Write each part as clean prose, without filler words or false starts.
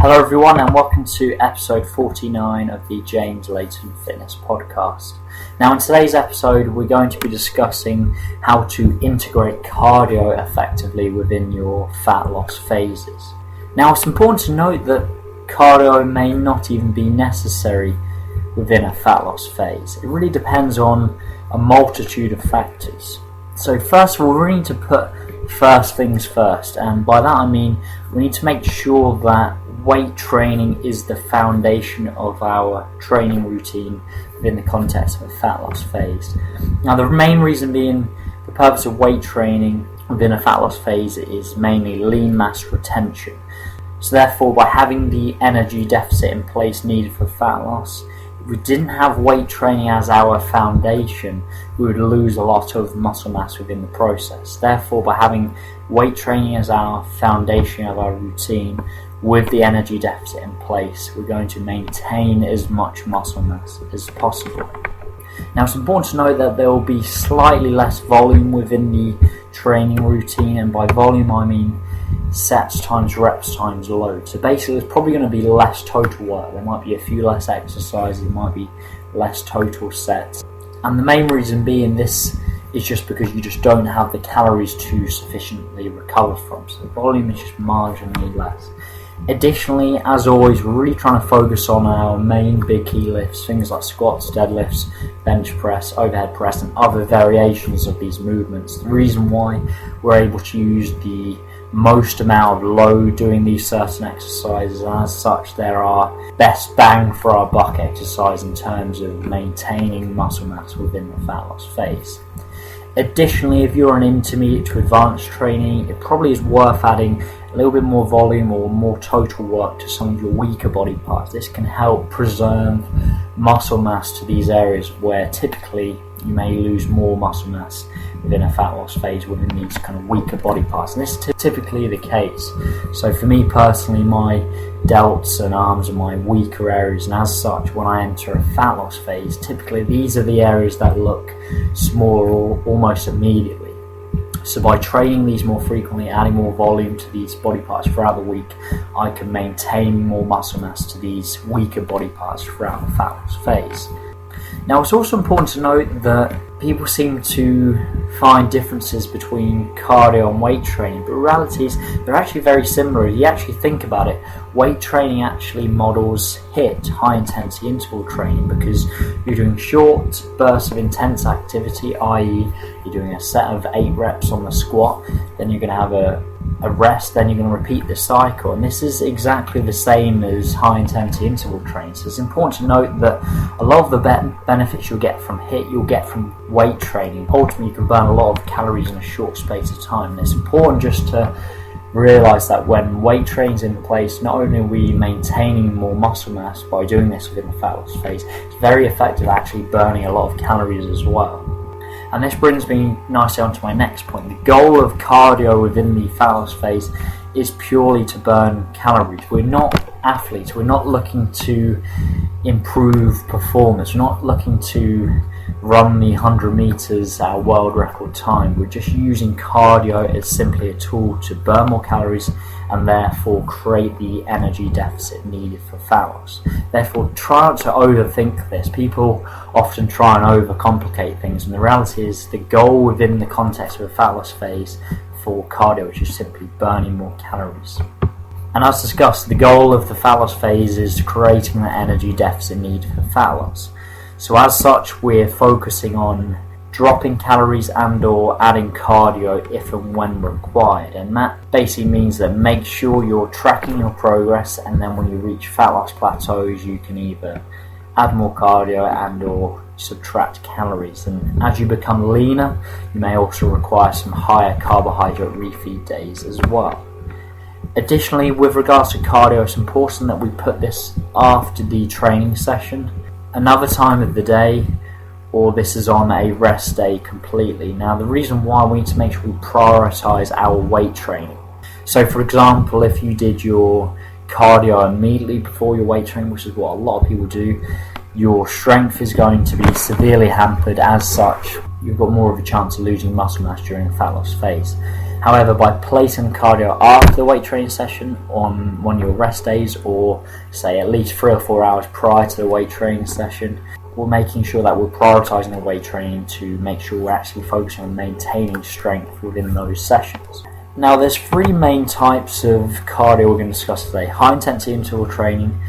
Hello everyone and welcome to episode 49 of the Layton Fitness podcast. Now in today's episode we're going to be discussing how to integrate cardio effectively within your fat loss phases. Now it's important to note that cardio may not even be necessary within a fat loss phase. It really depends on a multitude of factors. So first of all, we need to put first things first, and by that I mean we need to make sure that weight training is the foundation of our training routine within the context of a fat loss phase. Now the main reason being the purpose of weight training within a fat loss phase is mainly lean mass retention. So therefore, by having the energy deficit in place needed for fat loss, if we didn't have weight training as our foundation, we would lose a lot of muscle mass within the process. Therefore, by having weight training as our foundation of our routine, with the energy deficit in place, we're going to maintain as much muscle mass as possible. Now it's important to note that there will be slightly less volume within the training routine, and by volume I mean sets times reps times load. So basically there's probably going to be less total work. There might be a few less exercises, there might be less total sets. And the main reason being this is just because you just don't have the calories to sufficiently recover from. So the volume is just marginally less. Additionally, as always, we're really trying to focus on our main big key lifts, things like squats, deadlifts, bench press, overhead press, and other variations of these movements. The reason why we're able to use the most amount of load doing these certain exercises, and as such they're our best bang for our buck exercise in terms of maintaining muscle mass within the fat loss phase. Additionally, if you're an intermediate to advanced training, it probably is worth adding a little bit more volume or more total work to some of your weaker body parts. This can help preserve muscle mass to these areas where typically you may lose more muscle mass within a fat loss phase within these kind of weaker body parts, and this is typically the case. So for me personally, my delts and arms are my weaker areas, and as such when I enter a fat loss phase, typically these are the areas that look smaller almost immediately. So by training these more frequently, adding more volume to these body parts throughout the week, I can maintain more muscle mass to these weaker body parts throughout the fat loss phase. Now it's also important to note that people seem to find differences between cardio and weight training, but reality is they're actually very similar. If you actually think about it, weight training actually models HIIT, high intensity interval training, because you're doing short bursts of intense activity, i.e. you're doing a set of 8 reps on the squat, then you're going to have a rest, then you're going to repeat the cycle, and this is exactly the same as high intensity interval training. So it's important to note that a lot of the benefits you'll get from HIIT you'll get from weight training. Ultimately you can burn a lot of calories in a short space of time, and it's important just to realise that when weight training's in place, not only are we maintaining more muscle mass by doing this within the fat loss phase, it's very effective at actually burning a lot of calories as well. And this brings me nicely on to my next point. The goal of cardio within the fat loss phase is purely to burn calories. We're not athletes, we're not looking to improve performance, we're not looking to run the 100 meters at a world record time. We're just using cardio as simply a tool to burn more calories and therefore create the energy deficit needed for fat loss. Therefore, try not to overthink this. People often try and overcomplicate things, and the reality is the goal within the context of a fat loss phase for cardio is just simply burning more calories. And as discussed, the goal of the fat loss phase is creating the energy deficit needed for fat loss. So as such, we're focusing on dropping calories and or adding cardio if and when required, and that basically means that make sure you're tracking your progress, and then when you reach fat loss plateaus you can either add more cardio and or subtract calories. And as you become leaner, you may also require some higher carbohydrate refeed days as well. Additionally, with regards to cardio, it's important that we put this after the training session, another time of the day, or this is on a rest day completely. Now the reason why we need to make sure we prioritise our weight training. So for example, if you did your cardio immediately before your weight training, which is what a lot of people do, your strength is going to be severely hampered. As such, you've got more of a chance of losing muscle mass during a fat loss phase. However, by placing cardio after the weight training session on one of your rest days, or say at least 3 or 4 hours prior to the weight training session, we're making sure that we're prioritising the weight training to make sure we're actually focusing on maintaining strength within those sessions. Now, there's 3 main types of cardio we're going to discuss today: high intensity interval training,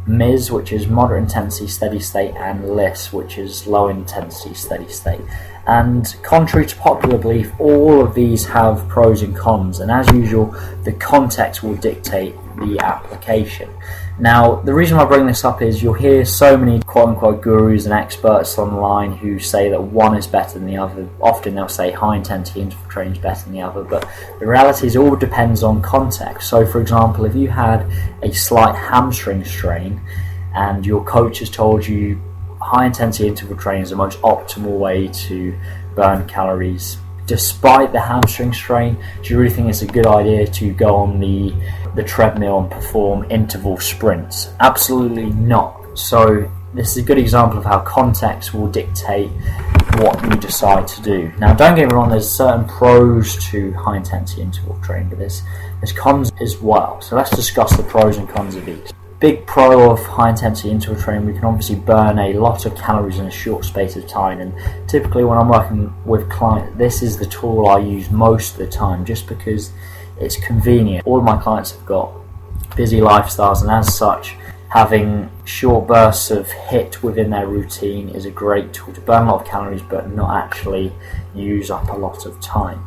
MIS, which is moderate intensity steady state, and LIS, which is low intensity steady state. And contrary to popular belief, all of these have pros and cons, and as usual, the context will dictate the application. Now, the reason I bring this up is you'll hear so many quote-unquote gurus and experts online who say that one is better than the other. Often they'll say high intensity interval training is better than the other, but the reality is it all depends on context. So, for example, if you had a slight hamstring strain and your coach has told you high intensity interval training is the most optimal way to burn calories, despite the hamstring strain, do you really think it's a good idea to go on the treadmill and perform interval sprints? Absolutely not. So this is a good example of how context will dictate what you decide to do. Now, don't get me wrong, there's certain pros to high intensity interval training, but there's cons as well. So let's discuss the pros and cons of each. Big pro of high intensity interval training, we can obviously burn a lot of calories in a short space of time, and typically when I'm working with clients, this is the tool I use most of the time just because it's convenient. All of my clients have got busy lifestyles, and as such, having short bursts of HIIT within their routine is a great tool to burn a lot of calories but not actually use up a lot of time.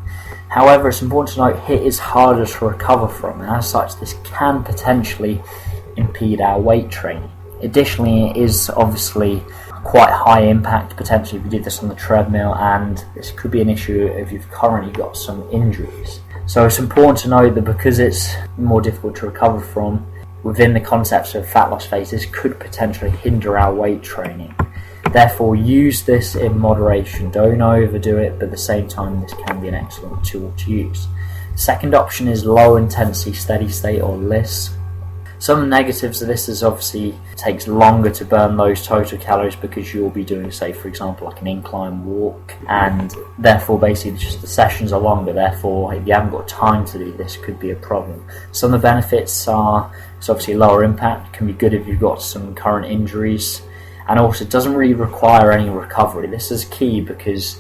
However, it's important to note HIIT is harder to recover from, and as such this can potentially impede our weight training. Additionally, it is obviously quite high impact potentially if you did this on the treadmill, and this could be an issue if you've currently got some injuries. So it's important to know that because it's more difficult to recover from, within the concepts of fat loss phase, this could potentially hinder our weight training. Therefore, use this in moderation. Don't overdo it, but at the same time this can be an excellent tool to use. Second option is low intensity steady state, or LIS. Some negatives of this is obviously it takes longer to burn those total calories because you'll be doing, say, for example, like an incline walk, and therefore basically just the sessions are longer. Therefore, if you haven't got time to do this, could be a problem. Some of the benefits are it's obviously lower impact, can be good if you've got some current injuries, and also it doesn't really require any recovery. This is key because,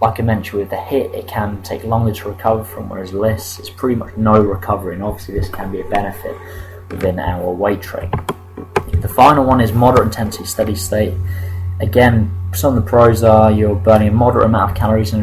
like I mentioned with the HIIT, it can take longer to recover from, whereas LIS is pretty much no recovery, and obviously this can be a benefit within our weight training. The final one is moderate intensity steady state. Again, some of the pros are you're burning a moderate amount of calories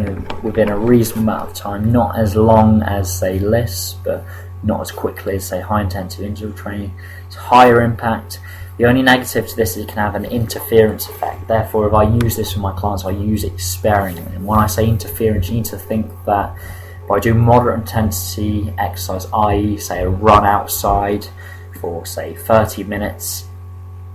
within a reasonable amount of time, not as long as, say, LIS, but not as quickly as, say, high intensity interval training. It's higher impact. The only negative to this is it can have an interference effect. Therefore, if I use this with my clients, I use it sparingly. And when I say interference, you need to think that by doing moderate intensity exercise, i.e., say, a run outside for, say, 30 minutes,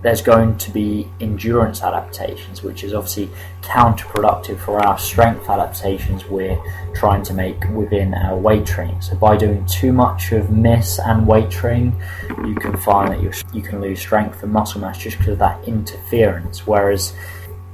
there's going to be endurance adaptations, which is obviously counterproductive for our strength adaptations we're trying to make within our weight training. So by doing too much of MIS and weight training, you can find that you can lose strength and muscle mass just because of that interference. Whereas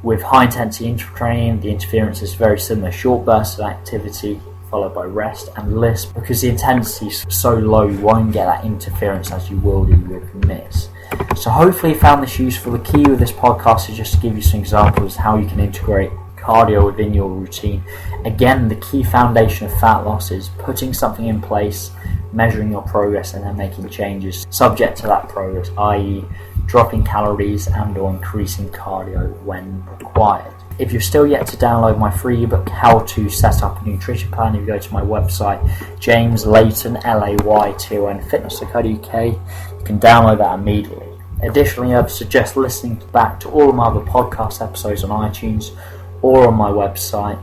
with high intensity interval training, the interference is very similar: short bursts of activity followed by rest. And LIS, because the intensity is so low, you won't get that interference as you will do with MIS. So hopefully you found this useful. The key with this podcast is just to give you some examples of how you can integrate cardio within your routine. Again, the key foundation of fat loss is putting something in place, measuring your progress, and then making changes subject to that progress, i.e. dropping calories and or increasing cardio when required. If you're still yet to download my free ebook, How to Set Up a Nutrition Plan, if you go to my website, Layton Fitness.co.uk, you can download that immediately. Additionally, I'd suggest listening back to all of my other podcast episodes on iTunes or on my website.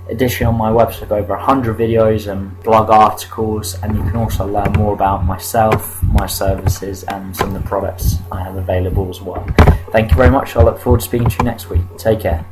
Additionally, on my website, I've got over 100 videos and blog articles, and you can also learn more about myself, my services, and some of the products I have available as well. Thank you very much. I look forward to speaking to you next week. Take care.